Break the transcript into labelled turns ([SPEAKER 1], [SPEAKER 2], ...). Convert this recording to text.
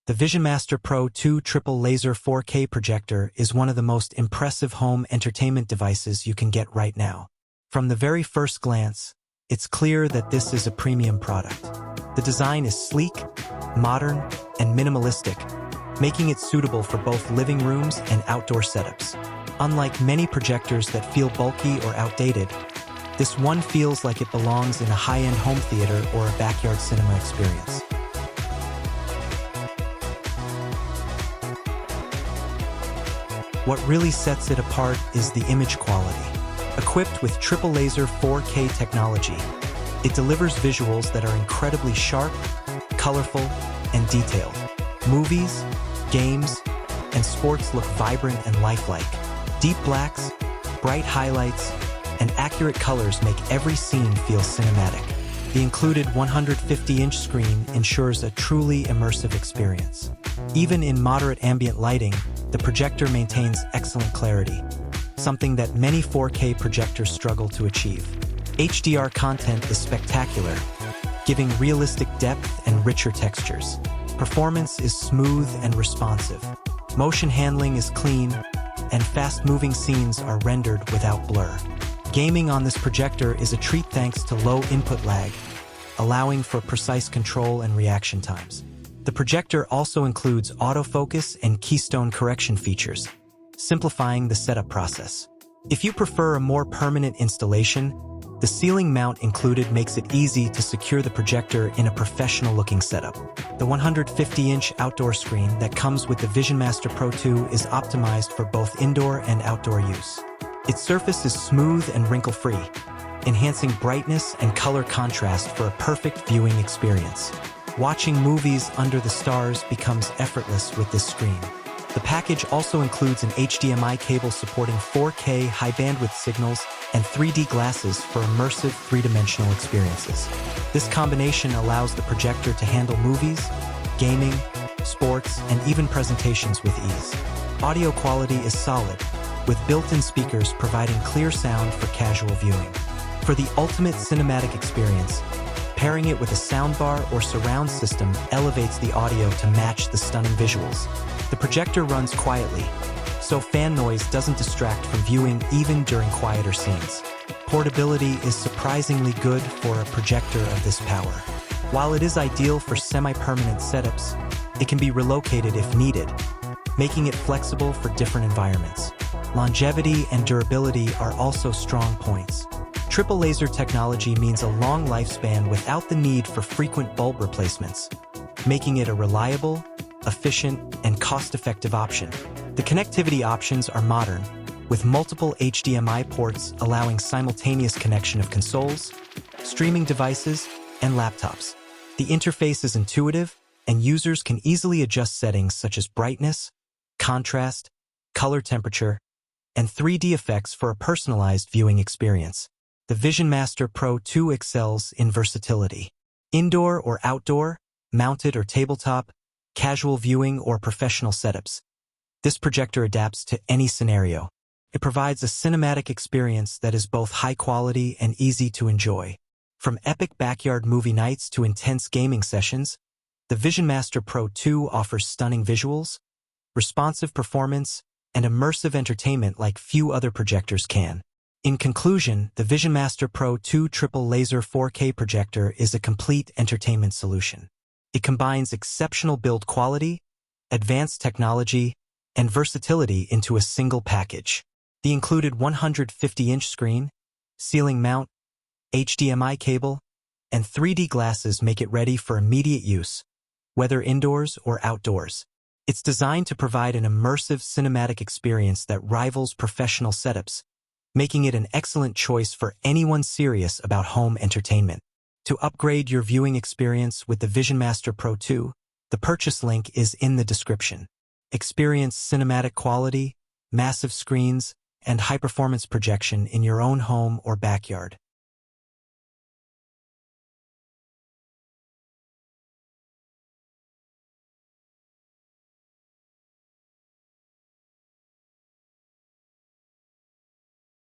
[SPEAKER 1] The VisionMaster Pro2 Triple Laser 4K projector is one of the most impressive home entertainment devices you can get right now. From the very first glance, it's clear that this is a premium product. The design is sleek, modern, and minimalistic, making it suitable for both living rooms and outdoor setups. Unlike many projectors that feel bulky or outdated, this one feels like it belongs in a high-end home theater or a backyard cinema experience. What really sets it apart is the image quality. Equipped with Triple Laser 4K technology, it delivers visuals that are incredibly sharp, colorful, and detailed. Movies, games, and sports look vibrant and lifelike. Deep blacks, bright highlights, and accurate colors make every scene feel cinematic. The included 150-inch screen ensures a truly immersive experience. Even in moderate ambient lighting, the projector maintains excellent clarity, something that many 4K projectors struggle to achieve. HDR content is spectacular, giving realistic depth and richer textures. Performance is smooth and responsive. Motion handling is clean, and fast-moving scenes are rendered without blur. Gaming on this projector is a treat thanks to low input lag, allowing for precise control and reaction times. The projector also includes autofocus and keystone correction features, simplifying the setup process. If you prefer a more permanent installation, the ceiling mount included makes it easy to secure the projector in a professional-looking setup. The 150-inch outdoor screen that comes with the VisionMaster Pro 2 is optimized for both indoor and outdoor use. Its surface is smooth and wrinkle-free, enhancing brightness and color contrast for a perfect viewing experience. Watching movies under the stars becomes effortless with this screen. The package also includes an HDMI cable supporting 4K high-bandwidth signals and 3D glasses for immersive three-dimensional experiences. This combination allows the projector to handle movies, gaming, sports, and even presentations with ease. Audio quality is solid, with built-in speakers providing clear sound for casual viewing. For the ultimate cinematic experience, pairing it with a soundbar or surround system elevates the audio to match the stunning visuals. The projector runs quietly, so fan noise doesn't distract from viewing even during quieter scenes. Portability is surprisingly good for a projector of this power. While it is ideal for semi-permanent setups, it can be relocated if needed, making it flexible for different environments. Longevity and durability are also strong points. Triple laser technology means a long lifespan without the need for frequent bulb replacements, making it a reliable, efficient, and cost-effective option. The connectivity options are modern, with multiple HDMI ports allowing simultaneous connection of consoles, streaming devices, and laptops. The interface is intuitive, and users can easily adjust settings such as brightness, contrast, color temperature, and 3D effects for a personalized viewing experience. The VisionMaster Pro 2 excels in versatility. Indoor or outdoor, mounted or tabletop, casual viewing or professional setups, this projector adapts to any scenario. It provides a cinematic experience that is both high quality and easy to enjoy. From epic backyard movie nights to intense gaming sessions, the VisionMaster Pro 2 offers stunning visuals, responsive performance, and immersive entertainment like few other projectors can. In conclusion, the VisionMaster Pro 2 Triple Laser 4K projector is a complete entertainment solution. It combines exceptional build quality, advanced technology, and versatility into a single package. The included 150-inch screen, ceiling mount, HDMI cable, and 3D glasses make it ready for immediate use, whether indoors or outdoors. It's designed to provide an immersive cinematic experience that rivals professional setups, making it an excellent choice for anyone serious about home entertainment. To upgrade your viewing experience with the VisionMaster Pro 2, the purchase link is in the description. Experience cinematic quality, massive screens, and high-performance projection in your own home or backyard.